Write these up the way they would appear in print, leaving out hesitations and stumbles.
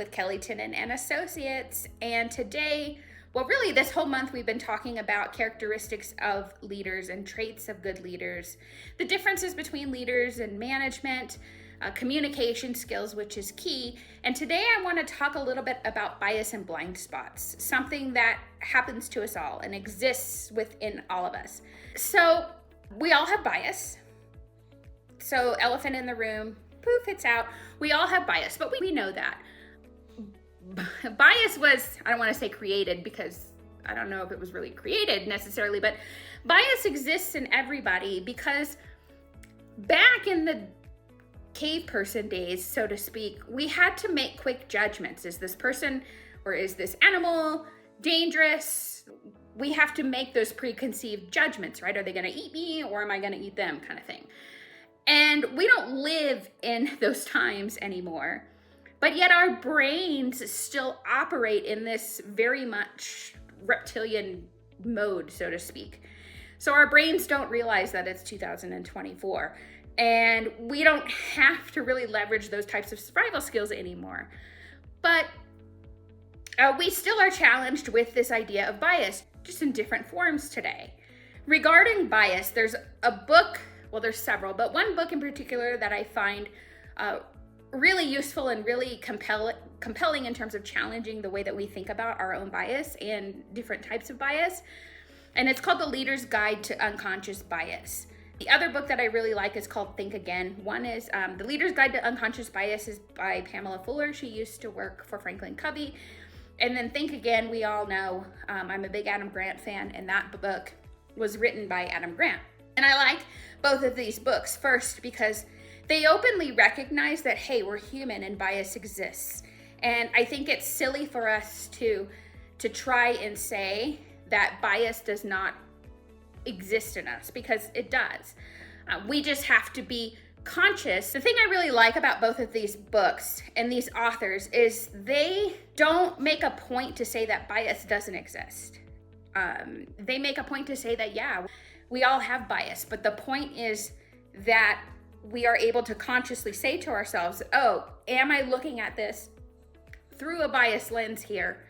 with Kellyton and Associates, and today, well, really this whole month we've been talking about characteristics of leaders and traits of good leaders, the differences between leaders and management, communication skills, which is key. And today I want to talk a little bit about bias and blind spots, something that happens to us all and exists within all of us. So we all have bias. So elephant in the room, poof, it's out. We all have bias, but we know that. Bias was, I don't want to say created because I don't know if it was really created necessarily, but bias exists in everybody because back in the cave person days, so to speak, we had to make quick judgments. Is this person or is this animal dangerous? We have to make those preconceived judgments, right? Are they going to eat me or am I going to eat them, kind of thing. And we don't live in those times anymore, but yet our brains still operate in this very much reptilian mode, so to speak. So our brains don't realize that it's 2024. And we don't have to really leverage those types of survival skills anymore. But we still are challenged with this idea of bias, just in different forms today. Regarding bias, there's a book, well, there's several, but one book in particular that I find really useful and really compelling in terms of challenging the way that we think about our own bias and different types of bias. And it's called The Leader's Guide to Unconscious Bias. The other book that I really like is called Think Again. One is The Leader's Guide to Unconscious Bias is by Pamela Fuller. She used to work for Franklin Covey. And then Think Again, we all know, I'm a big Adam Grant fan, and that book was written by Adam Grant. And I like both of these books first because they openly recognize that, hey, we're human and bias exists. And I think it's silly for us to try and say that bias does not exist in us, because it does. We just have to be conscious. The thing I really like about both of these books and these authors is they don't make a point to say that bias doesn't exist. They make a point to say that, yeah, we all have bias, but the point is that we are able to consciously say to ourselves, oh, am I looking at this through a biased lens here?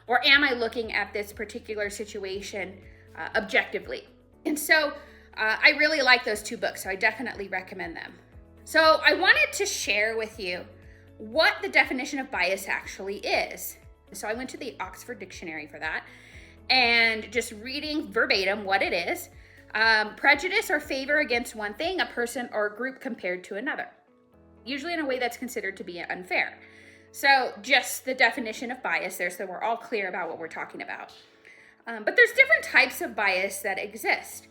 Or am I looking at this particular situation objectively? And so I really like those two books, so I definitely recommend them. So I wanted to share with you what the definition of bias actually is. So I went to the Oxford Dictionary for that, and just reading verbatim what it is. Prejudice or favor against one thing, a person, or a group compared to another, usually in a way that's considered to be unfair. So just the definition of bias there, so we're all clear about what we're talking about. But there's different types of bias that exist.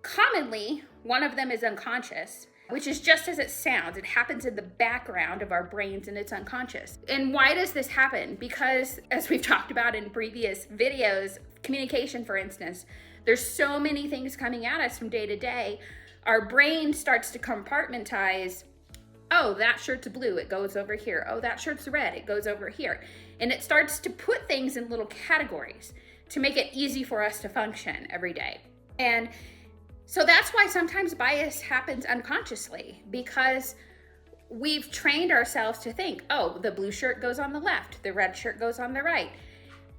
Commonly, one of them is unconscious, which is just as it sounds. It happens in the background of our brains and it's unconscious. And why does this happen? Because, as we've talked about in previous videos, communication, for instance, there's so many things coming at us from day to day. Our brain starts to compartmentize. Oh, that shirt's blue, it goes over here. Oh, that shirt's red, it goes over here. And it starts to put things in little categories to make it easy for us to function every day. And so that's why sometimes bias happens unconsciously, because we've trained ourselves to think, oh, the blue shirt goes on the left, the red shirt goes on the right.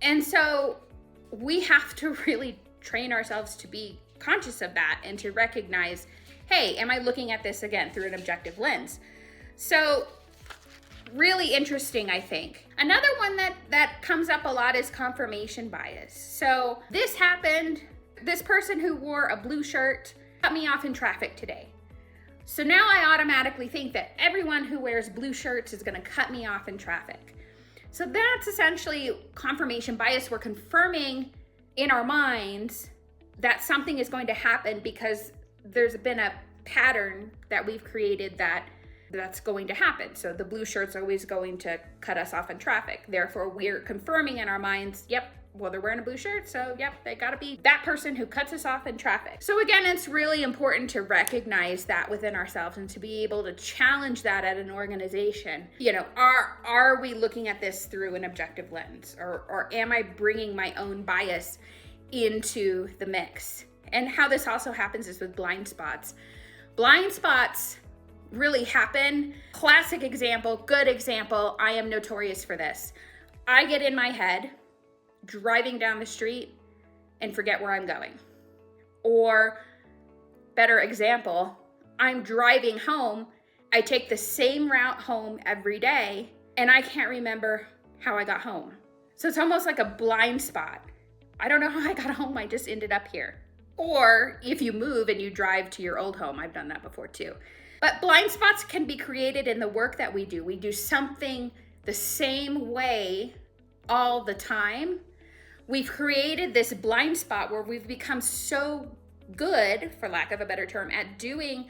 And so we have to really train ourselves to be conscious of that and to recognize, hey, am I looking at this again through an objective lens? So really interesting, I think. Another one that comes up a lot is confirmation bias. So this happened, this person who wore a blue shirt cut me off in traffic today. So now I automatically think that everyone who wears blue shirts is gonna cut me off in traffic. So that's essentially confirmation bias. We're confirming in our minds that something is going to happen because there's been a pattern that we've created that's going to happen. So the blue shirt's always going to cut us off in traffic. Therefore, we're confirming in our minds, yep, well, they're wearing a blue shirt, so yep, they gotta be that person who cuts us off in traffic. So again, it's really important to recognize that within ourselves and to be able to challenge that at an organization. You know, are we looking at this through an objective lens, or am I bringing my own bias into the mix? And how this also happens is with blind spots. Blind spots really happen. Classic example, good example. I am notorious for this. I get in my head driving down the street and forget where I'm going. Or better example, I'm driving home. I take the same route home every day and I can't remember how I got home. So it's almost like a blind spot. I don't know how I got home. I just ended up here. Or if you move and you drive to your old home, I've done that before too. But blind spots can be created in the work that we do. We do something the same way all the time. We've created this blind spot where we've become so good, for lack of a better term, at doing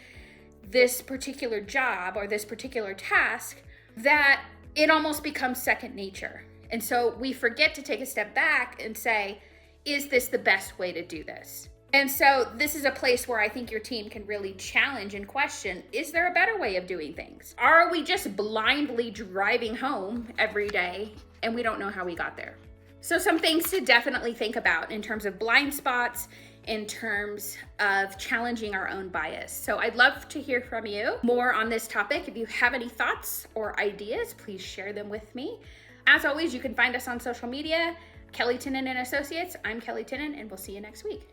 this particular job or this particular task that it almost becomes second nature. And so we forget to take a step back and say, is this the best way to do this? And so this is a place where I think your team can really challenge and question, is there a better way of doing things? Are we just blindly driving home every day and we don't know how we got there? So some things to definitely think about in terms of blind spots, in terms of challenging our own bias. So I'd love to hear from you more on this topic. If you have any thoughts or ideas, please share them with me. As always, you can find us on social media, Kelly Tinnen and Associates. I'm Kelly Tinnen, and we'll see you next week.